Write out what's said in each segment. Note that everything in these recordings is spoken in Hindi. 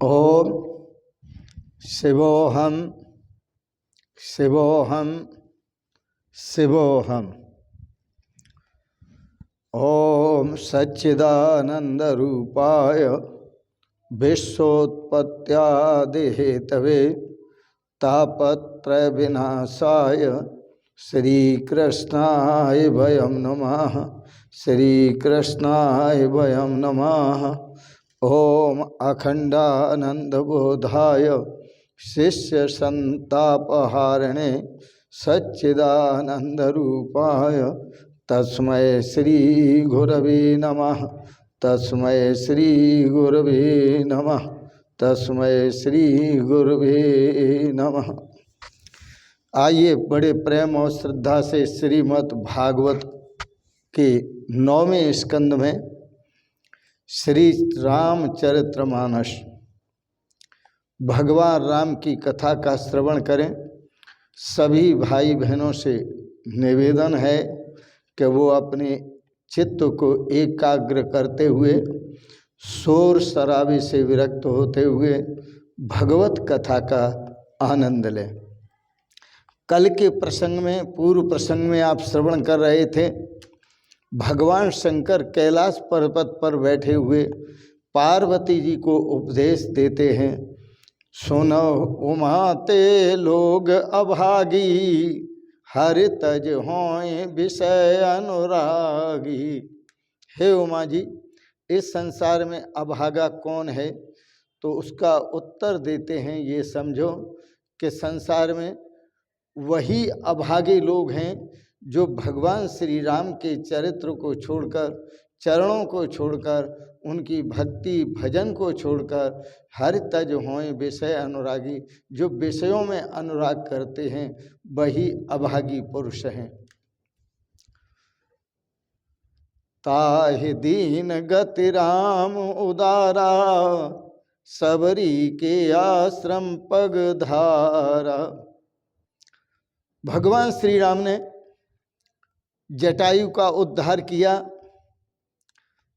ओम शिवोहम शिवोहम शिवोहम। ओम सच्चिदानंद रूपाय विश्वोत्पत्त्यादिहेतवे तापत्रय विनाशाय श्रीकृष्णाय वयं नमः। श्रीकृष्णाय वयं नमः। ओम अखंडानंदबोधाय शिष्य संतापहारिणे सच्चिदानंदरूपाय तस्मै श्री गुरवे नमः। तस्मै श्री गुरवे नमः। तस्मै श्री गुरवे नमः। आइए बड़े प्रेम और श्रद्धा से श्रीमद् भागवत के 9वें स्कंद में श्री रामचरितमानस भगवान राम की कथा का श्रवण करें। सभी भाई बहनों से निवेदन है कि वो अपने चित्त को एकाग्र करते हुए शोर शराबे से विरक्त होते हुए भगवत कथा का आनंद लें। कल के प्रसंग में, पूर्व प्रसंग में आप श्रवण कर रहे थे, भगवान शंकर कैलाश पर्वत पर बैठे हुए पार्वती जी को उपदेश देते हैं। सुनो उमाते लोग अभागी, हरि तज होए विषय अनुरागी। हे उमा जी, इस संसार में अभागा कौन है? तो उसका उत्तर देते हैं, ये समझो कि संसार में वही अभागे लोग हैं जो भगवान श्री राम के चरित्र को छोड़कर, चरणों को छोड़कर, उनकी भक्ति भजन को छोड़कर हर तज होए विषय अनुरागी, जो विषयों में अनुराग करते हैं वही अभागी पुरुष हैं। ताहि दीन गति राम उदारा, सबरी के आश्रम पग धारा। भगवान श्री राम ने जटायु का उद्धार किया,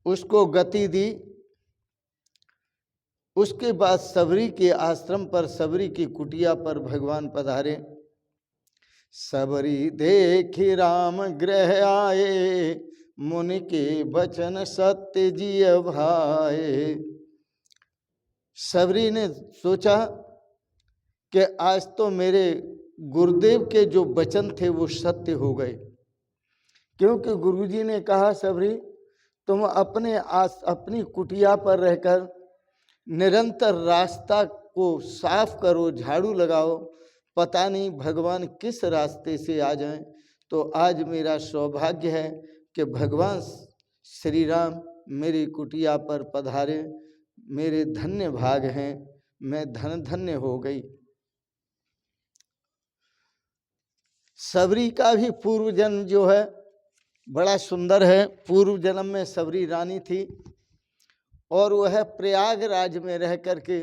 उसको गति दी। उसके बाद सबरी के आश्रम पर, सबरी की कुटिया पर भगवान पधारे। सबरी देखी राम गृह आए, मुनि के बचन सत्य जिय भाए। सबरी ने सोचा कि आज तो मेरे गुरुदेव के जो वचन थे वो सत्य हो गए, क्योंकि गुरुजी ने कहा, सबरी तुम अपनी कुटिया पर रहकर निरंतर रास्ता को साफ करो, झाड़ू लगाओ, पता नहीं भगवान किस रास्ते से आ जाएं। तो आज मेरा सौभाग्य है कि भगवान श्री राम मेरी कुटिया पर पधारे, मेरे धन्य भाग हैं, मैं धन्य हो गई। सबरी का भी पूर्व जन्म जो है बड़ा सुंदर है। पूर्व जन्म में सबरी रानी थी और वह प्रयागराज में रह करके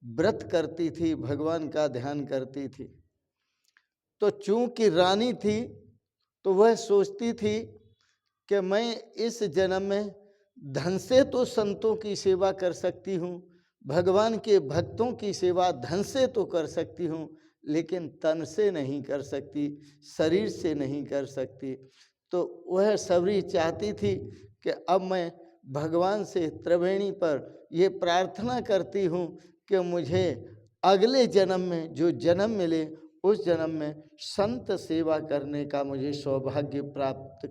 व्रत करती थी, भगवान का ध्यान करती थी। तो चूंकि रानी थी तो वह सोचती थी कि मैं इस जन्म में धन से तो संतों की सेवा कर सकती हूँ, भगवान के भक्तों की सेवा धन से तो कर सकती हूँ, लेकिन तन से नहीं कर सकती, शरीर से नहीं कर सकती। तो वह सबरी चाहती थी कि अब मैं भगवान से त्रिवेणी पर ये प्रार्थना करती हूँ कि मुझे अगले जन्म में जो जन्म मिले उस जन्म में संत सेवा करने का मुझे सौभाग्य प्राप्त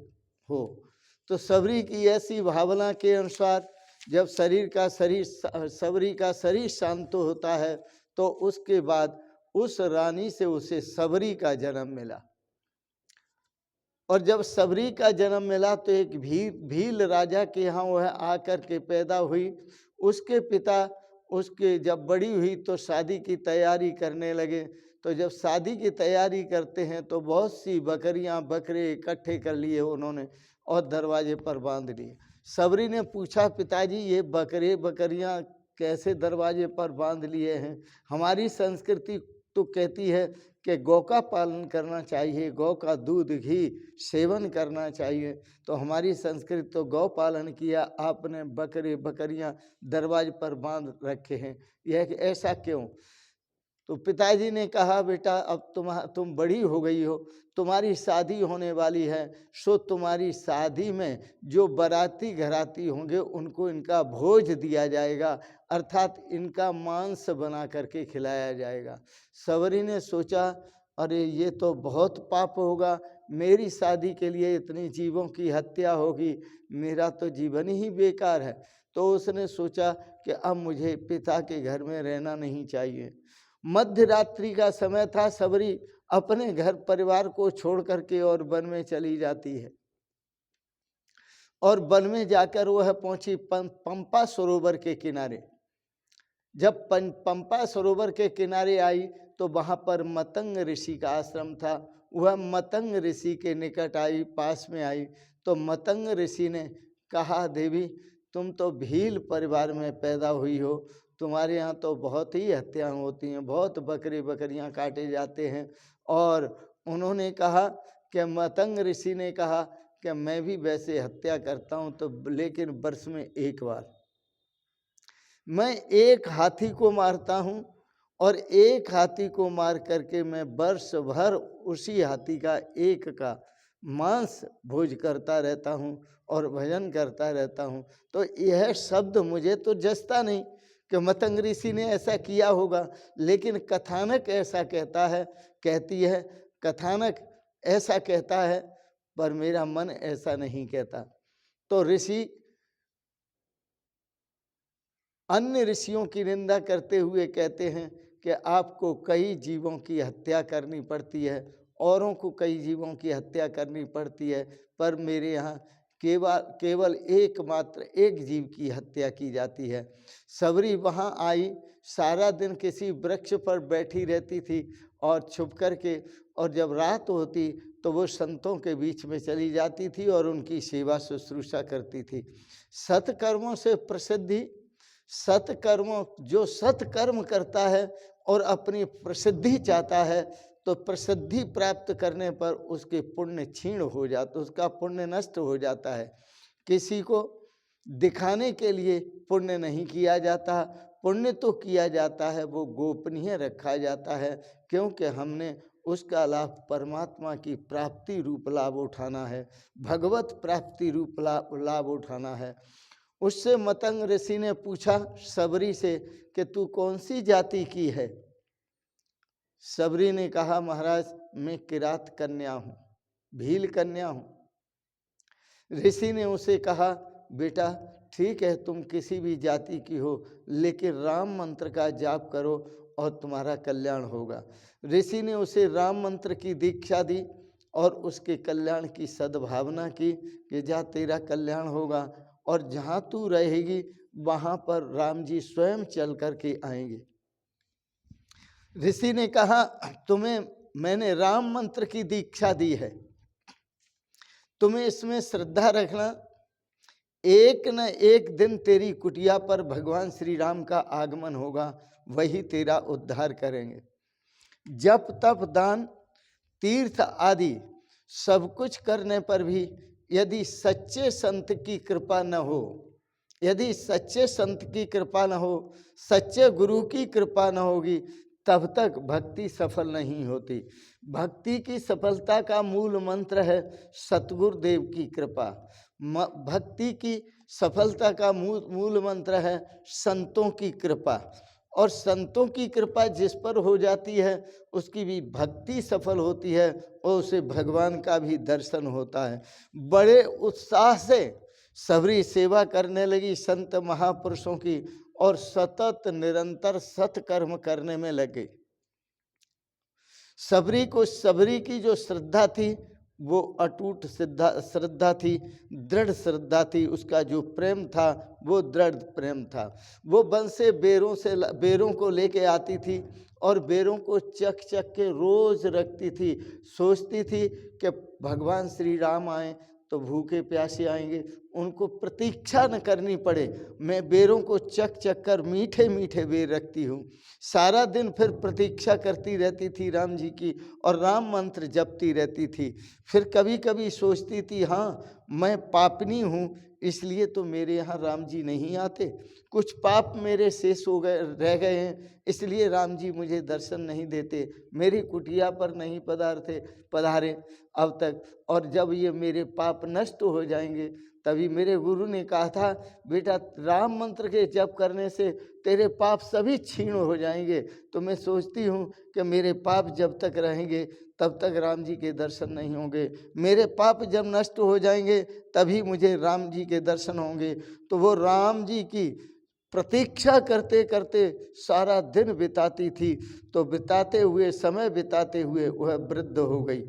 हो। तो सबरी की ऐसी भावना के अनुसार जब सबरी का शरीर शांत होता है तो उसके बाद उस रानी से उसे सबरी का जन्म मिला। और जब सबरी का जन्म मिला तो एक भील राजा के यहाँ वह आकर के पैदा हुई। उसके पिता उसके जब बड़ी हुई तो शादी की तैयारी करने लगे। तो जब शादी की तैयारी करते हैं तो बहुत सी बकरियां बकरे इकट्ठे कर लिए उन्होंने और दरवाजे पर बांध लिए। सबरी ने पूछा, पिताजी ये बकरियां कैसे दरवाजे पर बांध लिए हैं? हमारी संस्कृति तो कहती है कि गौ का पालन करना चाहिए, गौ का दूध घी सेवन करना चाहिए। तो हमारी संस्कृति तो गौ पालन किया, आपने बकरे बकरियां दरवाजे पर बांध रखे हैं, यह कि ऐसा क्यों? तो पिताजी ने कहा, बेटा अब तुम बड़ी हो गई हो, तुम्हारी शादी होने वाली है, सो तुम्हारी शादी में जो बाराती घराती होंगे उनको इनका भोज दिया जाएगा, अर्थात इनका मांस बना करके खिलाया जाएगा। सवरी ने सोचा, अरे ये तो बहुत पाप होगा, मेरी शादी के लिए इतनी जीवों की हत्या होगी, मेरा तो जीवन ही बेकार है। तो उसने सोचा कि अब मुझे पिता के घर में रहना नहीं चाहिए। मध्य रात्रि का समय था, सबरी अपने घर परिवार को छोड़ करके और वन में चली जाती है। और वन में जाकर वह पहुंची पंपा सरोवर के किनारे। जब पंपा सरोवर के किनारे आई तो वहां पर मतंग ऋषि का आश्रम था। वह मतंग ऋषि के निकट आई, पास में आई, तो मतंग ऋषि ने कहा, देवी तुम तो भील परिवार में पैदा हुई हो, तुम्हारे यहाँ तो बहुत ही हत्याएं होती हैं, बहुत बकरे बकरियां काटे जाते हैं। और उन्होंने कहा कि मतंग ऋषि ने कहा कि मैं भी वैसे हत्या करता हूँ, तो लेकिन वर्ष में एक बार मैं एक हाथी को मारता हूँ, और एक हाथी को मार करके मैं वर्ष भर उसी हाथी का एक का मांस भोज करता रहता हूँ और भजन करता रहता हूँ। तो यह शब्द मुझे तो जचता नहीं कि मतंग ऋषि ने ऐसा किया होगा, लेकिन कथानक ऐसा कहता है, कहती है, कथानक ऐसा कहता है, पर मेरा मन ऐसा नहीं कहता। तो ऋषि अन्य ऋषियों की निंदा करते हुए कहते हैं कि आपको कई जीवों की हत्या करनी पड़ती है, औरों को कई जीवों की हत्या करनी पड़ती है, पर मेरे यहाँ केवल एकमात्र एक जीव की हत्या की जाती है। सबरी वहाँ आई, सारा दिन किसी वृक्ष पर बैठी रहती थी और छुप कर के, और जब रात होती तो वो संतों के बीच में चली जाती थी और उनकी सेवा शुश्रूषा करती थी। सत्कर्मों से प्रसिद्धि, सत्कर्मों, जो सत्कर्म करता है और अपनी प्रसिद्धि चाहता है, तो प्रसिद्धि प्राप्त करने पर उसके पुण्य क्षीण हो जाते, उसका पुण्य नष्ट हो जाता है। किसी को दिखाने के लिए पुण्य नहीं किया जाता, पुण्य तो किया जाता है, वो गोपनीय रखा जाता है, क्योंकि हमने उसका लाभ परमात्मा की प्राप्ति रूप लाभ उठाना है, भगवत प्राप्ति रूप लाभ उठाना है। उससे मतंग ऋषि ने पूछा सबरी से कि तू कौन सी जाति की है? सबरी ने कहा, महाराज मैं किरात कन्या हूँ, भील कन्या हूँ। ऋषि ने उसे कहा, बेटा ठीक है, तुम किसी भी जाति की हो, लेकिन राम मंत्र का जाप करो और तुम्हारा कल्याण होगा। ऋषि ने उसे राम मंत्र की दीक्षा दी और उसके कल्याण की सद्भावना की कि जा तेरा कल्याण होगा, और जहाँ तू रहेगी वहाँ पर राम जी स्वयं चल कर के आएंगे। ऋषि ने कहा, तुम्हें मैंने राम मंत्र की दीक्षा दी है, तुम्हें इसमें श्रद्धा रखना, एक न एक दिन तेरी कुटिया पर भगवान श्री राम का आगमन होगा, वही तेरा उद्धार करेंगे। जप तप दान तीर्थ आदि सब कुछ करने पर भी यदि सच्चे संत की कृपा न हो, यदि सच्चे संत की कृपा न हो, सच्चे गुरु की कृपा न होगी, तब तक भक्ति सफल नहीं होती। भक्ति की सफलता का मूल मंत्र है सतगुरुदेव की कृपा। भक्ति की सफलता का मूल मंत्र है संतों की कृपा, और संतों की कृपा जिस पर हो जाती है उसकी भी भक्ति सफल होती है और उसे भगवान का भी दर्शन होता है। बड़े उत्साह से सबरी सेवा करने लगी संत महापुरुषों की, और सतत निरंतर सत्कर्म करने में लगे। सबरी की जो श्रद्धा थी वो अटूट श्रद्धा थी, दृढ़ श्रद्धा थी, उसका जो प्रेम था वो दृढ़ प्रेम था। वो वन से बेरों को लेके आती थी और बेरों को चख के रोज रखती थी। सोचती थी कि भगवान श्री राम आए तो भूखे प्यासे आएंगे, उनको प्रतीक्षा न करनी पड़े। मैं बेरों को चक चक कर मीठे मीठे बेर रखती हूँ। सारा दिन फिर प्रतीक्षा करती रहती थी राम जी की और राम मंत्र जपती रहती थी। फिर कभी कभी सोचती थी, हाँ मैं पापनी हूँ, इसलिए तो मेरे यहाँ राम जी नहीं आते। कुछ पाप मेरे शेष हो गए, रह गए हैं, इसलिए राम जी मुझे दर्शन नहीं देते, मेरी कुटिया पर नहीं पधारे अब तक। और जब ये मेरे पाप नष्ट हो जाएंगे, तभी मेरे गुरु ने कहा था, बेटा राम मंत्र के जप करने से तेरे पाप सभी क्षीण हो जाएंगे। तो मैं सोचती हूँ कि मेरे पाप जब तक रहेंगे तब तक राम जी के दर्शन नहीं होंगे, मेरे पाप जब नष्ट हो जाएंगे तभी मुझे राम जी के दर्शन होंगे। तो वो राम जी की प्रतीक्षा करते करते सारा दिन बिताती थी। तो समय बिताते हुए वह वृद्ध हो गई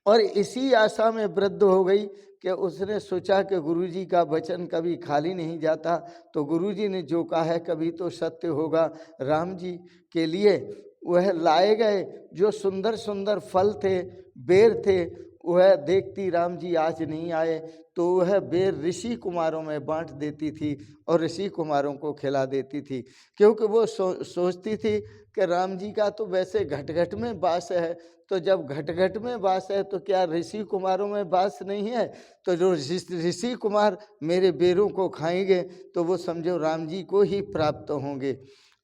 और इसी आशा में वृद्ध हो गई कि उसने सोचा कि गुरुजी का वचन कभी खाली नहीं जाता, तो गुरुजी ने जो कहा है कभी तो सत्य होगा। राम जी के लिए वह लाए गए जो सुंदर सुंदर फल थे, बेर थे, वह देखती राम जी आज नहीं आए तो वह बेर ऋषि कुमारों में बांट देती थी और ऋषि कुमारों को खिला देती थी, क्योंकि वो सोचती थी कि राम जी का तो वैसे घट घट में वास है, तो जब घट घट में वास है तो क्या ऋषि कुमारों में वास नहीं है? तो जो ऋषि कुमार मेरे बेरों को खाएंगे तो वो समझो राम जी को ही प्राप्त होंगे।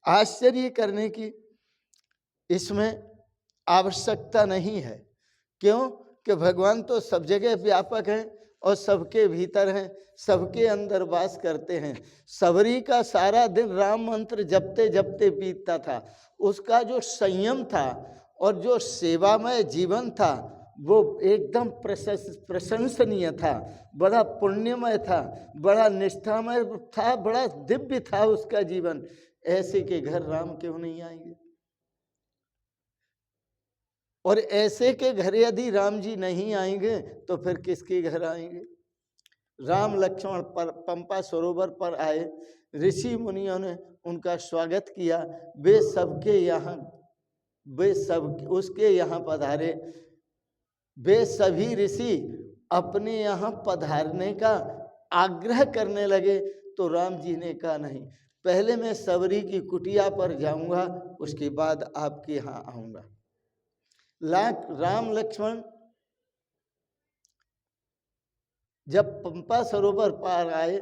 आश्चर्य करने की इसमें आवश्यकता नहीं है। क्यों? कि भगवान तो सब जगह व्यापक हैं और सबके भीतर हैं, सबके अंदर वास करते हैं। सबरी का सारा दिन राम मंत्र जपते जपते बीतता था। उसका जो संयम था और जो सेवामय जीवन था वो एकदम प्रशंसनीय था, बड़ा पुण्यमय था, बड़ा निष्ठामय था, बड़ा दिव्य था उसका जीवन। ऐसे के घर राम क्यों नहीं आएंगे? और ऐसे के घर यदि राम जी नहीं आएंगे तो फिर किसके घर आएंगे? राम लक्ष्मण पर पंपा सरोवर पर आए, ऋषि मुनियों ने उनका स्वागत किया, वे सब उसके यहाँ पधारे। वे सभी ऋषि अपने यहाँ पधारने का आग्रह करने लगे तो राम जी ने कहा, नहीं, पहले मैं सबरी की कुटिया पर जाऊंगा, उसके बाद आपके यहाँ आऊंगा। राम लक्ष्मण जब पंपा सरोवर पार आए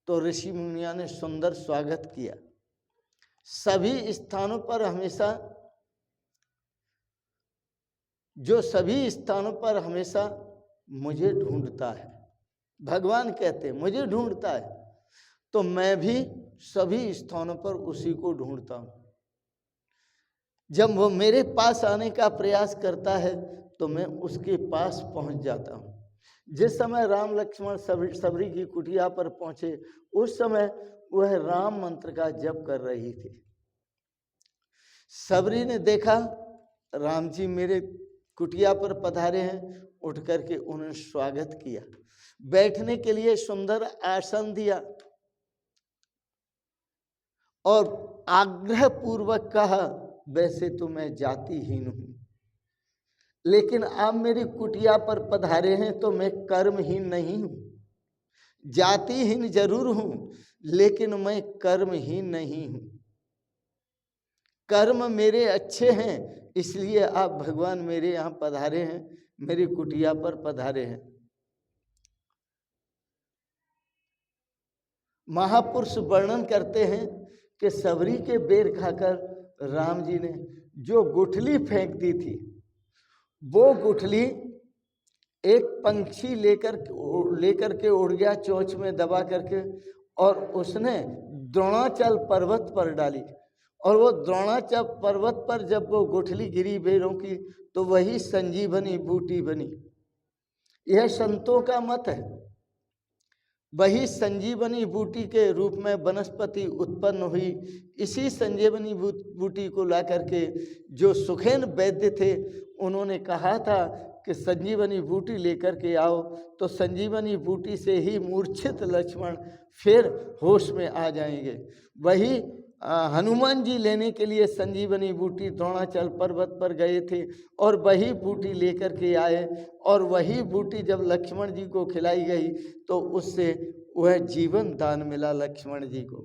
तो ऋषि मुनियों ने सुंदर स्वागत किया। सभी स्थानों पर हमेशा मुझे ढूंढता है, भगवान कहते मुझे ढूंढता है, तो मैं भी सभी स्थानों पर उसी को ढूंढता हूँ। जब वो मेरे पास आने का प्रयास करता है तो मैं उसके पास पहुंच जाता हूँ। जिस समय राम लक्ष्मण सबरी की कुटिया पर पहुंचे, उस समय वह राम मंत्र का जप कर रही थी। सबरी ने देखा राम जी मेरे कुटिया पर पधारे हैं, उठ करके उन्होंने स्वागत किया, बैठने के लिए सुंदर आसन दिया और आग्रह पूर्वक कहा, वैसे तो मैं जातिहीन हूं, लेकिन आप मेरी कुटिया पर पधारे हैं तो मैं कर्महीन नहीं हूं। जातिहीन जरूर हूं लेकिन मैं कर्महीन नहीं हूं। कर्म मेरे अच्छे हैं, इसलिए आप भगवान मेरे यहाँ पधारे हैं, मेरी कुटिया पर पधारे हैं। महापुरुष वर्णन करते हैं कि सबरी के बेर खाकर राम जी ने जो गुठली फेंक दी थी, वो गुठली एक पंछी लेकर के उड़ गया चोंच में दबा करके, और उसने द्रोणाचल पर्वत पर डाली। और वो द्रोणाचल पर्वत पर जब वो गुठली गिरी बेरों की तो वही संजीवनी बूटी बनी। यह संतों का मत है। वही संजीवनी बूटी के रूप में वनस्पति उत्पन्न हुई। इसी संजीवनी बूटी को ला करके जो सुखेन वैद्य थे उन्होंने कहा था कि संजीवनी बूटी लेकर के आओ, तो संजीवनी बूटी से ही मूर्छित लक्ष्मण फिर होश में आ जाएंगे। वही हनुमान जी लेने के लिए संजीवनी बूटी द्रोणाचल पर्वत पर गए थे और वही बूटी लेकर के आए, और वही बूटी जब लक्ष्मण जी को खिलाई गई तो उससे वह जीवन दान मिला लक्ष्मण जी को।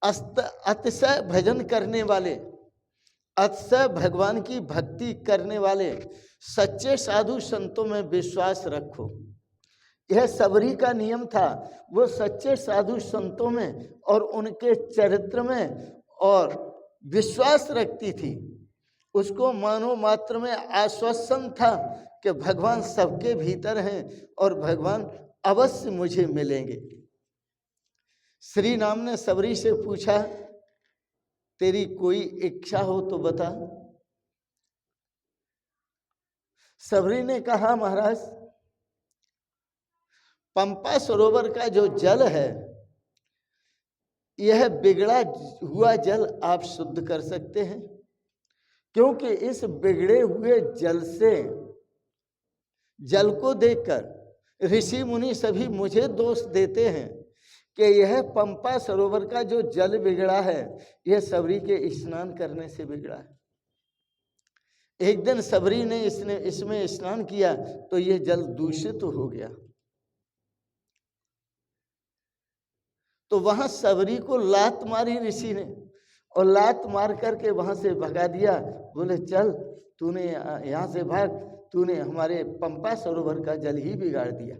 अतिशय भजन करने वाले, अतिशय भगवान की भक्ति करने वाले सच्चे साधु संतों में विश्वास रखो। यह सबरी का नियम था। वो सच्चे साधु संतों में और उनके चरित्र में और विश्वास रखती थी। उसको मानो मात्र में आश्वासन था कि भगवान सबके भीतर हैं और भगवान अवश्य मुझे मिलेंगे। श्री राम ने सबरी से पूछा, तेरी कोई इच्छा हो तो बता। सबरी ने कहा, महाराज पंपा सरोवर का जो जल है, यह बिगड़ा हुआ जल आप शुद्ध कर सकते हैं, क्योंकि इस बिगड़े हुए जल से, जल को देखकर ऋषि मुनि सभी मुझे दोष देते हैं कि यह पंपा सरोवर का जो जल बिगड़ा है, यह सबरी के स्नान करने से बिगड़ा है। एक दिन सबरी ने इसमें स्नान किया तो यह जल दूषित हो गया। तो वहां सबरी को लात मारी ऋषि ने, और लात मार करके वहां से भगा दिया। बोले, चल तूने यहां से भाग, तूने हमारे पंपा सरोवर का जल ही बिगाड़ दिया।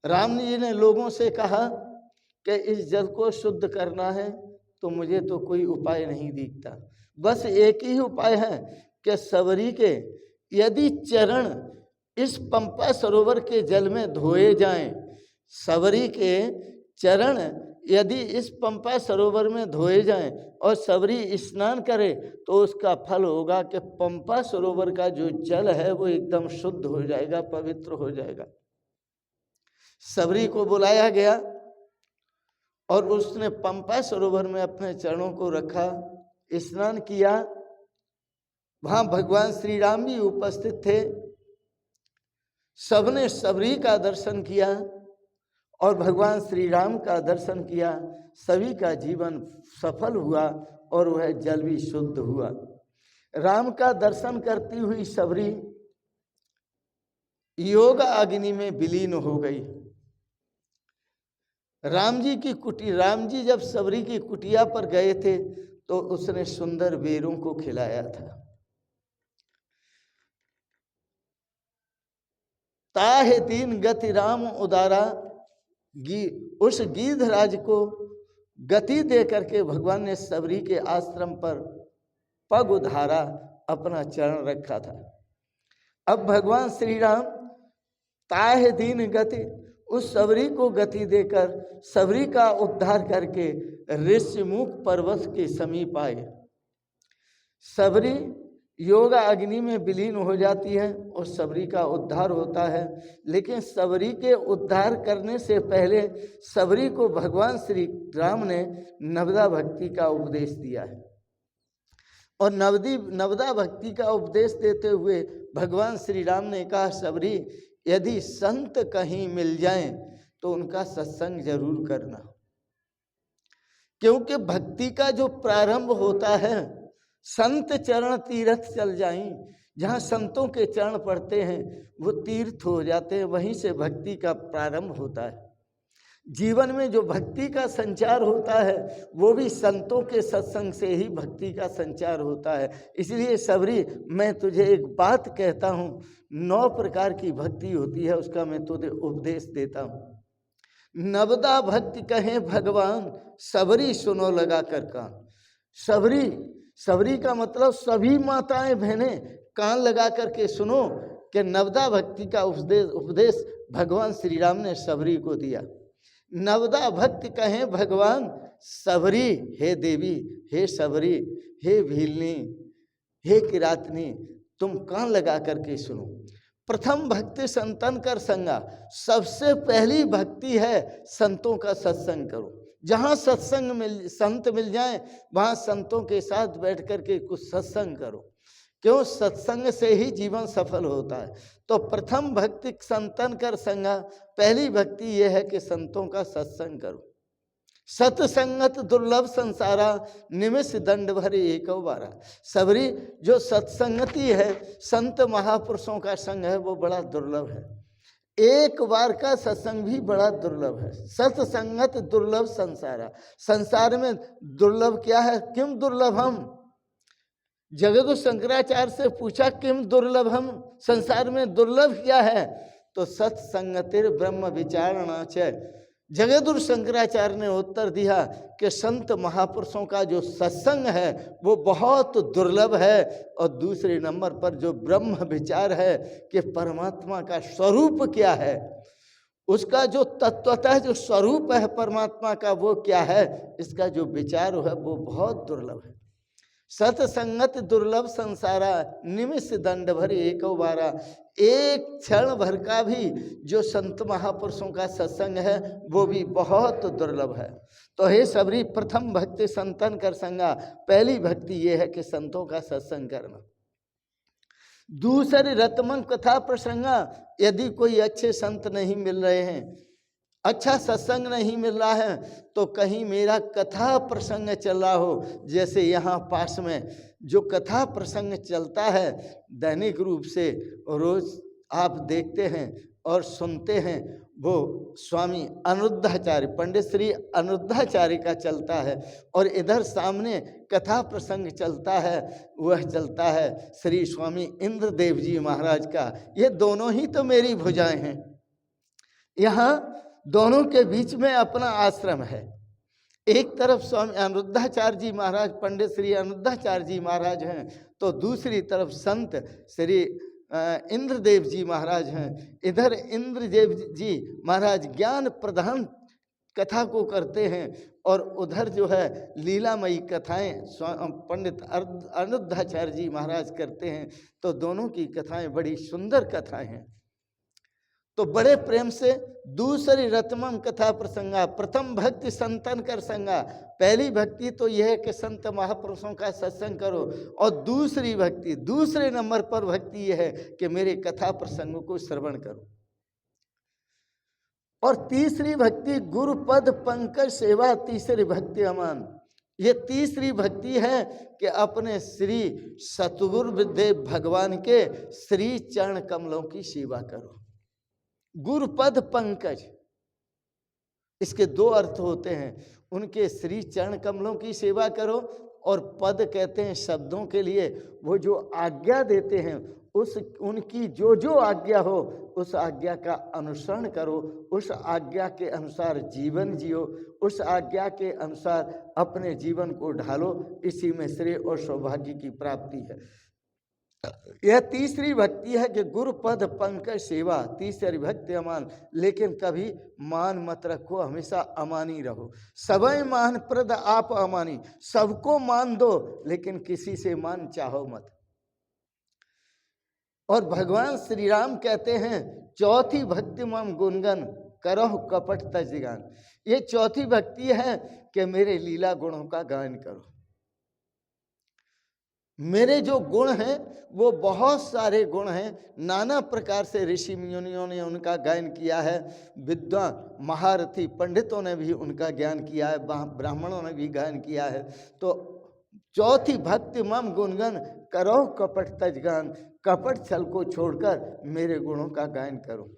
राम जी ने लोगों से कहा कि इस जल को शुद्ध करना है तो मुझे तो कोई उपाय नहीं दिखता। बस एक ही उपाय है कि सबरी के यदि चरण इस पंपा सरोवर के जल में धोए जाएं, सबरी के चरण यदि इस पंपा सरोवर में धोए जाएं और सबरी स्नान करे तो उसका फल होगा कि पंपा सरोवर का जो जल है वो एकदम शुद्ध हो जाएगा, पवित्र हो जाएगा। सबरी को बुलाया गया और उसने पंपा सरोवर में अपने चरणों को रखा, स्नान किया। वहां भगवान श्री राम भी उपस्थित थे। सबने सबरी का दर्शन किया और भगवान श्री राम का दर्शन किया। सभी का जीवन सफल हुआ और वह जल भी शुद्ध हुआ। राम का दर्शन करती हुई सबरी योग अग्नि में विलीन हो गई। राम जी जब सबरी की कुटिया पर गए थे तो उसने सुंदर बेरों को खिलाया था। ताहे दीन गति राम उदारा, उस गिद्धराज को गति दे करके भगवान ने सबरी के आश्रम पर पग उधारा, अपना चरण रखा था। अब भगवान श्री राम ताहे दीन गति, उस सबरी को गति देकर सबरी का उद्धार करके ऋषिमुख पर्वत के समीप आए। सबरी योगा अग्नि में विलीन हो जाती है और सबरी का उद्धार होता है। लेकिन सबरी के उद्धार करने से पहले सबरी को भगवान श्री राम ने नवदा भक्ति का उपदेश दिया है। और नवदा भक्ति का उपदेश देते हुए भगवान श्री राम ने कहा, सबरी यदि संत कहीं मिल जाएं तो उनका सत्संग जरूर करना, क्योंकि भक्ति का जो प्रारंभ होता है, संत चरण तीर्थ चल जाएं, जहाँ संतों के चरण पड़ते हैं वो तीर्थ हो जाते हैं, वहीं से भक्ति का प्रारंभ होता है। जीवन में जो भक्ति का संचार होता है वो भी संतों के सत्संग से ही भक्ति का संचार होता है। इसलिए सबरी, मैं तुझे एक बात कहता हूँ, 9 प्रकार की भक्ति होती है, उसका मैं तुझे उपदेश देता हूँ। नवदा भक्ति कहे भगवान, सबरी सुनो लगा कर कान। सबरी का मतलब सभी माताएं बहनें कान लगा करके सुनो कि नवदा भक्ति का उपदेश भगवान श्री राम ने सबरी को दिया। नवदा भक्ति कहें भगवान, सबरी हे देवी, हे सबरी, हे भीलनी, हे किरातनी, तुम कान लगा करके सुनो। प्रथम भक्ति संतन कर संगा, सबसे पहली भक्ति है संतों का सत्संग करो। जहाँ संत मिल जाएं वहाँ संतों के साथ बैठ करके कुछ सत्संग करो, क्यों? सत्संग से ही जीवन सफल होता है। तो प्रथम भक्ति संतन कर संगा, पहली भक्ति यह है कि संतों का सत्संग करो। सत्संगत दुर्लभ संसारा, निमिष दंड भरे एक बारा। सबरी जो सत्संगति है, संत महापुरुषों का संग है, वो बड़ा दुर्लभ है। एक बार का सत्संग भी बड़ा दुर्लभ है। सत्संगत दुर्लभ संसारा, संसार में दुर्लभ क्या है? किम दुर्लभम। जगत शंकराचार्य से पूछा किम दुर्लभम, संसार में दुर्लभ क्या है? तो सत्संगतिर ब्रह्म विचारणा च। जगदुर शंकराचार्य ने उत्तर दिया कि संत महापुरुषों का जो सत्संग है वो बहुत दुर्लभ है। और दूसरे नंबर पर जो ब्रह्म विचार है कि परमात्मा का स्वरूप क्या है, उसका जो तत्वतः जो स्वरूप है परमात्मा का वो क्या है, इसका जो विचार है वो बहुत दुर्लभ है। सत्संगत दुर्लभ संसारा, निमिष दंड भर एक बारा। एक क्षण भर का भी जो संत महापुरुषों का सत्संग है वो भी बहुत दुर्लभ है। तो हे सबरी, प्रथम भक्ति संतन कर संगा। पहली भक्ति ये है कि संतों का सत्संग करना। दूसरी रतमन कथा प्रसंगा। यदि कोई अच्छे संत नहीं मिल रहे हैं, अच्छा सत्संग नहीं मिल रहा है, तो कहीं मेरा कथा प्रसंग चल रहा हो। जैसे यहाँ पास में जो कथा प्रसंग चलता है दैनिक रूप से, रोज आप देखते हैं और सुनते हैं, वो स्वामी अनिरुद्धाचार्य, पंडित श्री अनिरुद्धाचार्य का चलता है। और इधर सामने कथा प्रसंग चलता है, वह चलता है श्री स्वामी इंद्रदेव जी महाराज का। ये दोनों ही तो मेरी भुजाएं हैं। यहाँ दोनों के बीच में अपना आश्रम है। एक तरफ स्वामी अनिरुद्धाचार्य जी महाराज, पंडित श्री अनिरुद्धाचार्य जी महाराज हैं, तो दूसरी तरफ संत श्री इंद्रदेव जी महाराज हैं। इधर इंद्रदेव जी महाराज ज्ञान प्रधान कथा को करते हैं और उधर जो है लीलामयी कथाएं पंडित अनिरुद्धाचार्य जी महाराज करते हैं। तो दोनों की कथाएं बड़ी सुंदर कथाएं हैं। तो बड़े प्रेम से दूसरी रतमम कथा प्रसंगा, प्रथम भक्ति संतन कर संगा। पहली भक्ति तो यह है कि संत महापुरुषों का सत्संग करो, और दूसरी भक्ति, दूसरे नंबर पर भक्ति यह है कि मेरे कथा प्रसंगों को श्रवण करो। और तीसरी भक्ति गुरुपद पंकज सेवा, तीसरी भक्ति अमान। ये तीसरी भक्ति है कि अपने श्री सतगुरुदेव भगवान के श्री चरण कमलों की सेवा करो। गुरुपद पंकज, इसके दो अर्थ होते हैं। उनके श्री चरण कमलों की सेवा करो, और पद कहते हैं शब्दों के लिए वो जो आज्ञा देते हैं, उस उनकी जो जो आज्ञा हो उस आज्ञा का अनुसरण करो, उस आज्ञा के अनुसार जीवन जियो, उस आज्ञा के अनुसार अपने जीवन को ढालो। इसी में श्रेय और सौभाग्य की प्राप्ति है। यह तीसरी भक्ति है कि गुरुपद पंकज सेवा, तीसरी भक्ति अमान। लेकिन कभी मान मत रखो, हमेशा अमानी रहो। सबय मान प्रद आप अमानी, सबको मान दो लेकिन किसी से मान चाहो मत। और भगवान श्री राम कहते हैं चौथी भक्ति मम गुणगन करहु कपट तजगान। ये चौथी भक्ति है कि मेरे लीला गुणों का गायन करो। मेरे जो गुण हैं वो बहुत सारे गुण हैं, नाना प्रकार से ऋषि मुनियों ने उनका गायन किया है, विद्वान महारथी पंडितों ने भी उनका ज्ञान किया है, ब्राह्मणों ने भी गायन किया है। तो चौथी भक्ति मम गुणगन करो कपट तजगान, कपट छल को छोड़कर मेरे गुणों का गायन करो।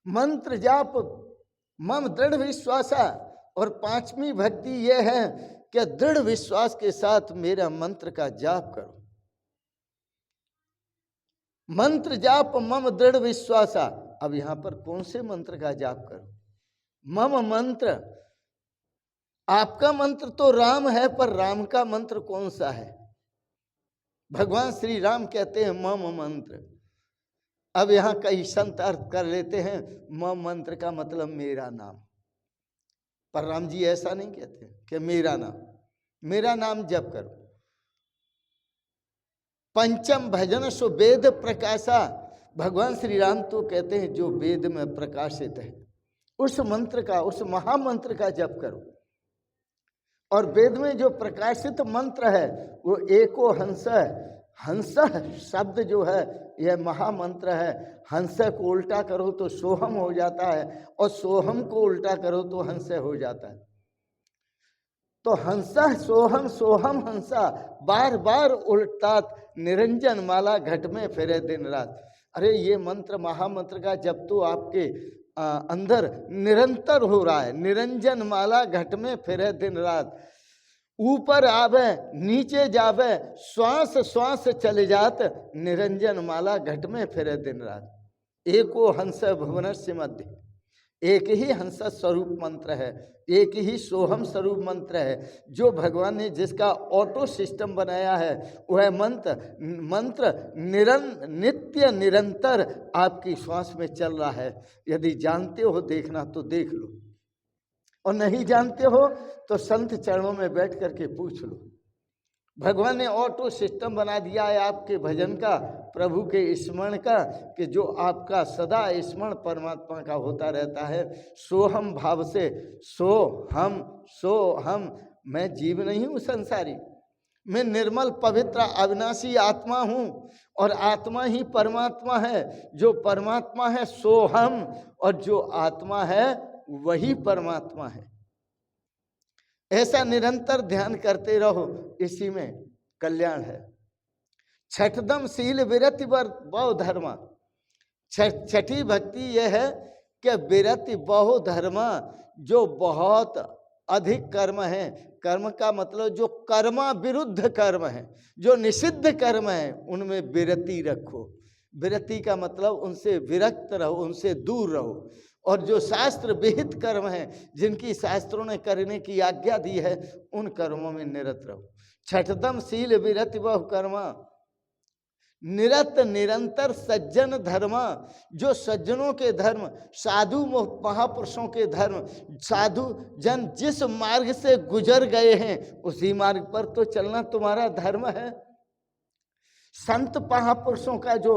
मंत्र जाप मम दृढ़ विश्वासा, और पांचवी भक्ति यह है कि दृढ़ विश्वास के साथ मेरा मंत्र का जाप करो। मंत्र जाप मम दृढ़ विश्वासा। अब यहां पर कौन से मंत्र का जाप करो? मम मंत्र, आपका मंत्र तो राम है, पर राम का मंत्र कौन सा है? भगवान श्री राम कहते हैं मम मंत्र। अब यहां कई संत अर्थ कर लेते हैं मम मंत्र का मतलब मेरा नाम, पर राम जी ऐसा नहीं कहते कि मेरा नाम जप करो। पंचम भजन सो वेद प्रकाशा, भगवान श्री राम तो कहते हैं जो वेद में प्रकाशित है उस मंत्र का, उस महामंत्र का जप करो। और वेद में जो प्रकाशित मंत्र है वो एको हंस है। हंस शब्द जो है यह महामंत्र है। हंस को उल्टा करो तो सोहम हो जाता है, और सोहम को उल्टा करो तो हंस हो जाता है। तो हंसा सोहम सोहम हंसा बार बार उल्टात निरंजन माला घट में फिरे दिन रात। अरे ये मंत्र महामंत्र का जब तो आपके अंदर निरंतर हो रहा है, निरंजन माला घट में फिरे दिन रात, ऊपर आवे नीचे जावे श्वास श्वास चले जात, निरंजन माला घट में फिरे दिन रात। एको हंस भुवनस्य मध्य, एक ही हंस स्वरूप मंत्र है, एक ही सोहम स्वरूप मंत्र है, जो भगवान ने जिसका ऑटो सिस्टम बनाया है वह मंत्र नित्य निरंतर आपकी श्वास में चल रहा है। यदि जानते हो देखना तो देख लो, और नहीं जानते हो तो संत चरणों में बैठ करके पूछ लो। भगवान ने ऑटो सिस्टम बना दिया है आपके भजन का, प्रभु के स्मरण का, कि जो आपका सदा स्मरण परमात्मा का होता रहता है। सोहम भाव से सो हम, मैं जीव नहीं हूँ संसारी, मैं निर्मल पवित्र अविनाशी आत्मा हूँ, और आत्मा ही परमात्मा है। जो परमात्मा है सो हम, और जो आत्मा है वही परमात्मा है। ऐसा निरंतर ध्यान करते रहो, इसी में कल्याण है। छठदम शील विरति बहु धर्मा, छठी भक्ति यह है कि विरति बहु धर्मा, जो बहुत अधिक कर्म है, कर्म का मतलब जो कर्मा विरुद्ध कर्म है, जो निषिद्ध कर्म है उनमें विरति रखो। विरति का मतलब उनसे विरक्त रहो, उनसे दूर रहो। और जो शास्त्र विहित कर्म हैं, जिनकी शास्त्रों ने करने की आज्ञा दी है, उन कर्मों में निरत रहो। छठदम शील विरति बहु कर्मा, निरत निरंतर सज्जन धर्मा, जो सज्जनों के धर्म, साधु महापुरुषों के धर्म, साधु जन जिस मार्ग से गुजर गए हैं उसी मार्ग पर तो चलना तुम्हारा धर्म है। संत महापुरुषों का जो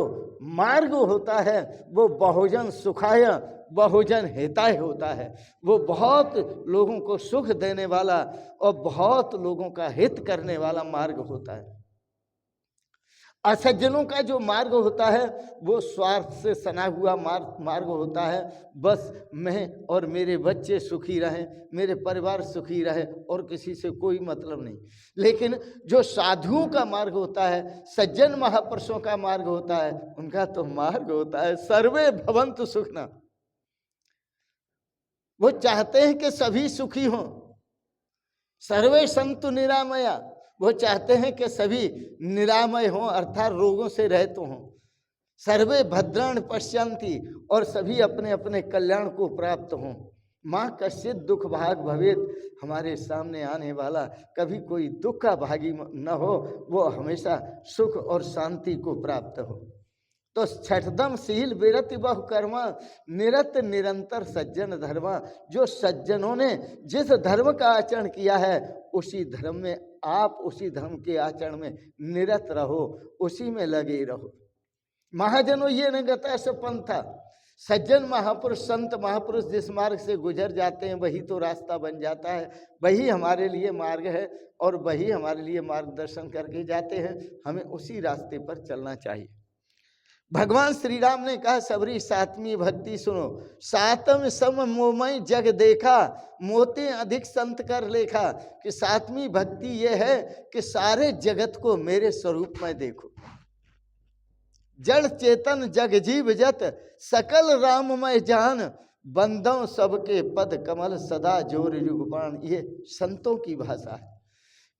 मार्ग होता है वो बहुजन सुखाय बहुजन हिताय होता है। वो बहुत लोगों को सुख देने वाला और बहुत लोगों का हित करने वाला मार्ग होता है। असज्जनों का जो मार्ग होता है वो स्वार्थ से सना हुआ मार्ग होता है। बस मैं और मेरे बच्चे सुखी रहें, मेरे परिवार सुखी रहे, और किसी से कोई मतलब नहीं। लेकिन जो साधुओं का मार्ग होता है, सज्जन महापुरुषों का मार्ग होता है, उनका तो मार्ग होता है सर्वे भवन्तु सुखिनः। वो चाहते हैं कि सभी सुखी हों। सर्वे सन्तु निरामया, वो चाहते हैं कि सभी निरामय हों, अर्थात रोगों से रहित हों। सर्वे भद्राणि पश्यन्ति, और सभी अपने अपने कल्याण को प्राप्त हों। माँ कश्चित् दुख भाग भवेत्, हमारे सामने आने वाला कभी कोई दुख का भागी न हो, वो हमेशा सुख और शांति को प्राप्त हो। तो छठदम शील विरति बहु कर्मा, निरत निरंतर सज्जन धर्मा, जो सज्जनों ने जिस धर्म का आचरण किया है उसी धर्म में आप, उसी धर्म के आचरण में निरत रहो, उसी में लगे रहो। महाजनों ये न गता से पंथा, सज्जन महापुरुष संत महापुरुष जिस मार्ग से गुजर जाते हैं वही तो रास्ता बन जाता है, वही हमारे लिए मार्ग है, और वही हमारे लिए मार्गदर्शन करके जाते हैं। हमें उसी रास्ते पर चलना चाहिए। भगवान श्री राम ने कहा सबरी सातवीं भक्ति सुनो, सातम सम मोमय जग देखा, मोते अधिक संत कर लेखा। कि सातवीं भक्ति ये है कि सारे जगत को मेरे स्वरूप में देखो। जड़ चेतन जग जीव जत, सकल राममय जान, बंदों सबके पद कमल सदा जोर युगपान। ये संतों की भाषा है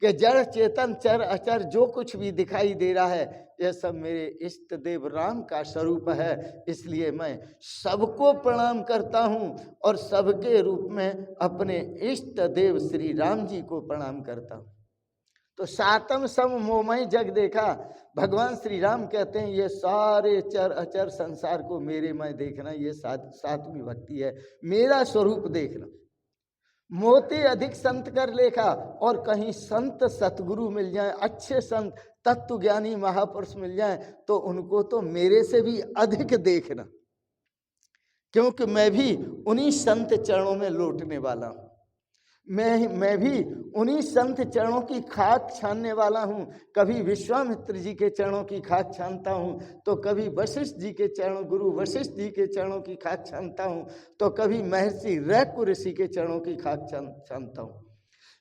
कि जड़ चेतन चर अचर जो कुछ भी दिखाई दे रहा है यह सब मेरे इष्ट देव राम का स्वरूप है। इसलिए मैं सबको प्रणाम करता हूँ और सबके रूप में अपने इष्ट देव श्री राम जी को प्रणाम करता हूँ। तो सातम सम मोमय जग देखा, भगवान श्री राम कहते हैं ये सारे चर अचर संसार को मेरे में देखना, ये सातवीं भक्ति है, मेरा स्वरूप देखना। मोते अधिक संत कर लेखा, और कहीं संत सतगुरु मिल जाए, अच्छे संत तत्व ज्ञानी महापुरुष मिल जाए तो उनको तो मेरे से भी अधिक देखना, क्योंकि मैं भी उन्हीं संत चरणों में लौटने वाला हूँ। मैं भी उन्हीं संत चरणों की खाक छानने वाला हूँ। कभी विश्वामित्र जी के चरणों की खाक छानता हूँ, तो कभी वशिष्ठ जी के चरणों, गुरु वशिष्ठ जी के चरणों की खाक छानता हूँ, तो कभी महर्षि रैक्य ऋषि के चरणों की खाक छानता हूँ।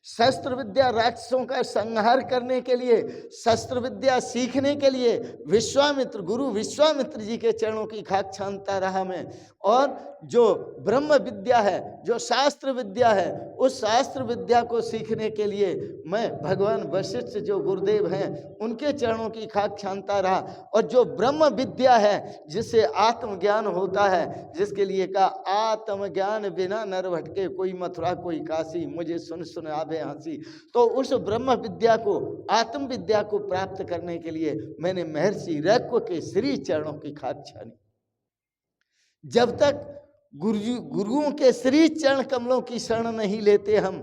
शस्त्र विद्या राक्षसों का संहार करने के लिए, शस्त्र विद्या सीखने के लिए विश्वामित्र, गुरु विश्वामित्र जी के चरणों की खाक छानता रहा मैं। और जो ब्रह्म विद्या है, जो शास्त्र विद्या है, उस शास्त्र विद्या को सीखने के लिए मैं भगवान वशिष्ठ जो गुरुदेव हैं उनके चरणों की खाक छानता रहा। और जो ब्रह्म विद्या है जिससे आत्मज्ञान होता है, जिसके लिए कहा आत्मज्ञान बिना नर भटके, कोई मथुरा कोई काशी, मुझे सुन सुन आवे हंसी। तो उस ब्रह्म विद्या को, आत्म विद्या को प्राप्त करने के लिए मैंने महर्षि रैक्व के श्री चरणों की खाक छानी। जब तक गुरुओं के श्री चरण कमलों की शरण नहीं लेते हम,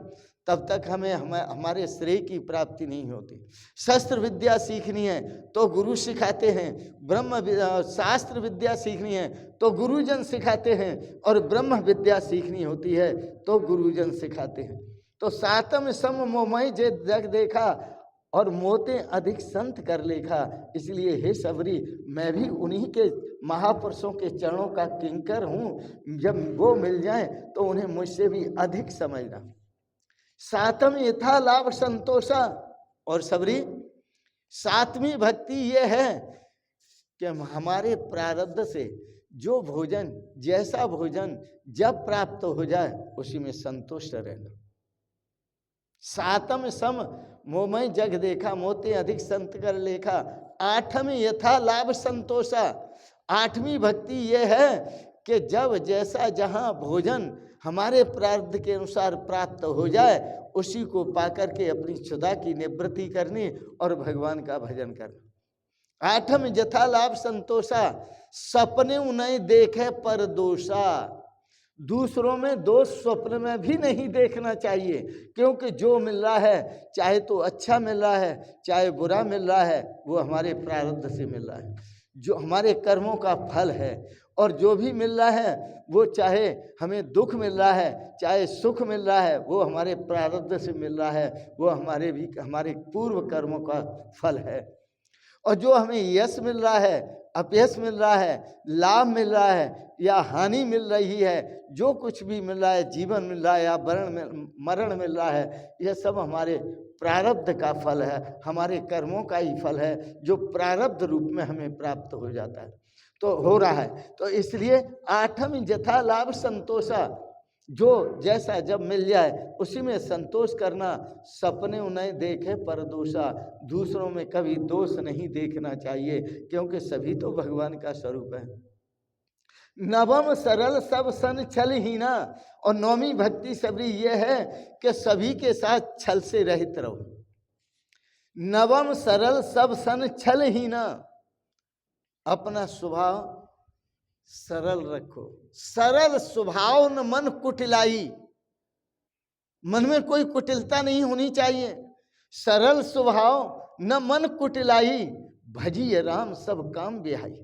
तब तक हमें हमारे श्रेय की प्राप्ति नहीं होती। शस्त्र विद्या सीखनी है तो गुरु सिखाते हैं, शास्त्र विद्या सीखनी है तो गुरुजन सिखाते हैं, और ब्रह्म विद्या सीखनी होती है तो गुरुजन सिखाते हैं। तो सातम सम मोमय जे जग देखा, और मोते अधिक संत कर लेखा। इसलिए हे सबरी, मैं भी उन्हीं के महापुरुषों के चरणों का किंकर हूँ। जब वो मिल जाए तो उन्हें मुझसे भी अधिक समझना। सातम यथा लाभ संतोषा, और सबरी सातवीं भक्ति ये है कि हमारे प्रारब्ध से जो भोजन, जैसा भोजन जब प्राप्त हो जाए उसी में संतुष्ट रहना। सातम सम मोमय जग देखा, मोते अधिक संत कर लेखा। आठम यथा लाभ संतोषा, आठवीं भक्ति ये है कि जब जैसा जहाँ भोजन हमारे प्रारब्ध के अनुसार प्राप्त हो जाए उसी को पाकर के अपनी क्षुधा की निवृत्ति करनी और भगवान का भजन करना। आठम यथा लाभ संतोषा, सपने उन्हें देखे पर दोषा। दूसरों में दोष स्वप्न में भी नहीं देखना चाहिए, क्योंकि जो मिल रहा है, चाहे तो अच्छा मिल रहा है चाहे बुरा मिल रहा है, वो हमारे प्रारब्ध से मिल रहा है, जो हमारे कर्मों का फल है। और जो भी मिल रहा है वो, चाहे हमें दुख मिल रहा है चाहे सुख मिल रहा है, वो हमारे प्रारब्ध से मिल रहा है, वो हमारे पूर्व कर्मों का फल है। और जो हमें यश मिल रहा है, अपयश मिल रहा है, लाभ मिल रहा है या हानि मिल रही है, जो कुछ भी मिल रहा है, जीवन मिल रहा है या मरण मिल रहा है, यह सब हमारे प्रारब्ध का फल है, हमारे कर्मों का ही फल है, जो प्रारब्ध रूप में हमें प्राप्त हो जाता है, तो हो रहा है। तो इसलिए आठम यथा लाभ संतोषा, जो जैसा जब मिल जाए उसी में संतोष करना। सपने उन्हें देखे पर दोषा, दूसरों में कभी दोष नहीं देखना चाहिए, क्योंकि सभी तो भगवान का स्वरूप है। नवम सरल सब सन छल हीना, और नौवीं भक्ति सबरी ये है कि सभी के साथ छल से रहित रहो। नवम सरल सब सन छल हीना, अपना स्वभाव सरल रखो। सरल स्वभाव न मन कुटिलाई, मन में कोई कुटिलता नहीं होनी चाहिए। सरल स्वभाव न मन कुटिलाई, भजिए राम सब काम बिहाई।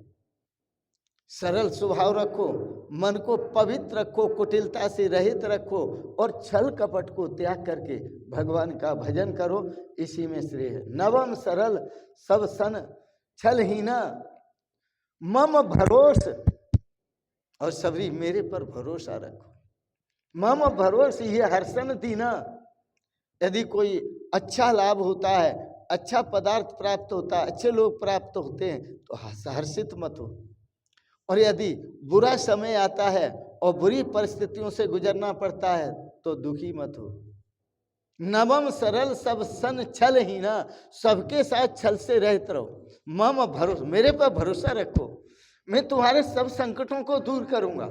सरल स्वभाव रखो, मन को पवित्र रखो, कुटिलता से रहित रखो, और छल कपट को त्याग करके भगवान का भजन करो, इसी में श्रेय है। नवम सरल सब सन छल हीना, मम भरोस, और सबरी मेरे पर भरोसा रखो। मम भरोस ये हर्षण दीना, यदि कोई अच्छा लाभ होता है, अच्छा पदार्थ प्राप्त होता है, अच्छे लोग प्राप्त होते हैं तो हर्षित मत हो। और यदि बुरा समय आता है और बुरी परिस्थितियों से गुजरना पड़ता है तो दुखी मत हो। नवम सरल सब सन छल हीना, सबके साथ छल से रहित रहो। मम भरोसा, मेरे पर भरोसा रखो, मैं तुम्हारे सब संकटों को दूर करूंगा,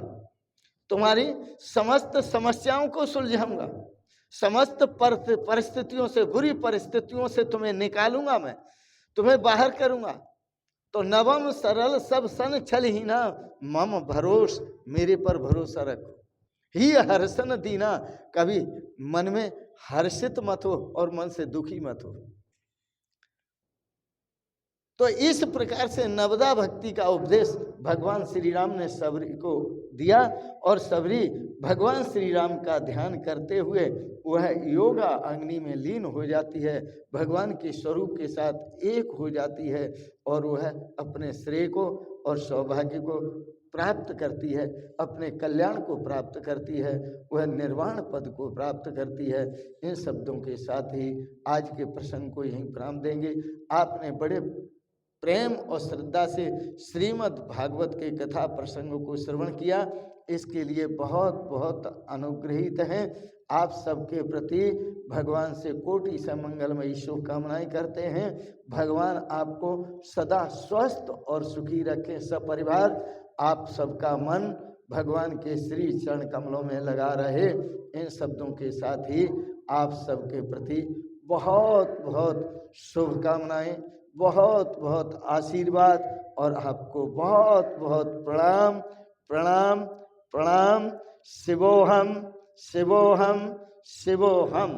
तुम्हारी समस्त समस्याओं को सुलझाऊंगा, समस्त परिस्थितियों से, बुरी परिस्थितियों से तुम्हें निकालूंगा, मैं तुम्हें बाहर करूंगा। तो नवम सरल सब सन छल हीना, मम भरोस, मेरे पर भरोसा रखो। ही हर्षण दीना, कभी मन में हर्षित मत हो और मन से दुखी मत हो। तो इस प्रकार से नवदा भक्ति का उपदेश भगवान श्री राम ने सबरी को दिया, और सबरी भगवान श्री राम का ध्यान करते हुए वह योगा अग्नि में लीन हो जाती है, भगवान के स्वरूप के साथ एक हो जाती है, और वह अपने श्रेय को और सौभाग्य को प्राप्त करती है, अपने कल्याण को प्राप्त करती है, वह निर्वाण पद को प्राप्त करती है। इन शब्दों के साथ ही आज के प्रसंग को यहीं विराम देंगे। आपने बड़े प्रेम और श्रद्धा से श्रीमद् भागवत के कथा प्रसंगों को श्रवण किया, इसके लिए बहुत बहुत अनुग्रहित हैं। आप सबके प्रति भगवान से कोटि से मंगलमयी शुभकामनाएं करते हैं। भगवान आपको सदा स्वस्थ और सुखी रखें। सपरिवार आप सबका मन भगवान के श्री चरण कमलों में लगा रहे। इन शब्दों के साथ ही आप सबके प्रति बहुत बहुत शुभकामनाएं, बहुत बहुत आशीर्वाद और आपको बहुत बहुत प्रणाम प्रणाम प्रणाम। शिवोहम शिवोहम शिवोहम।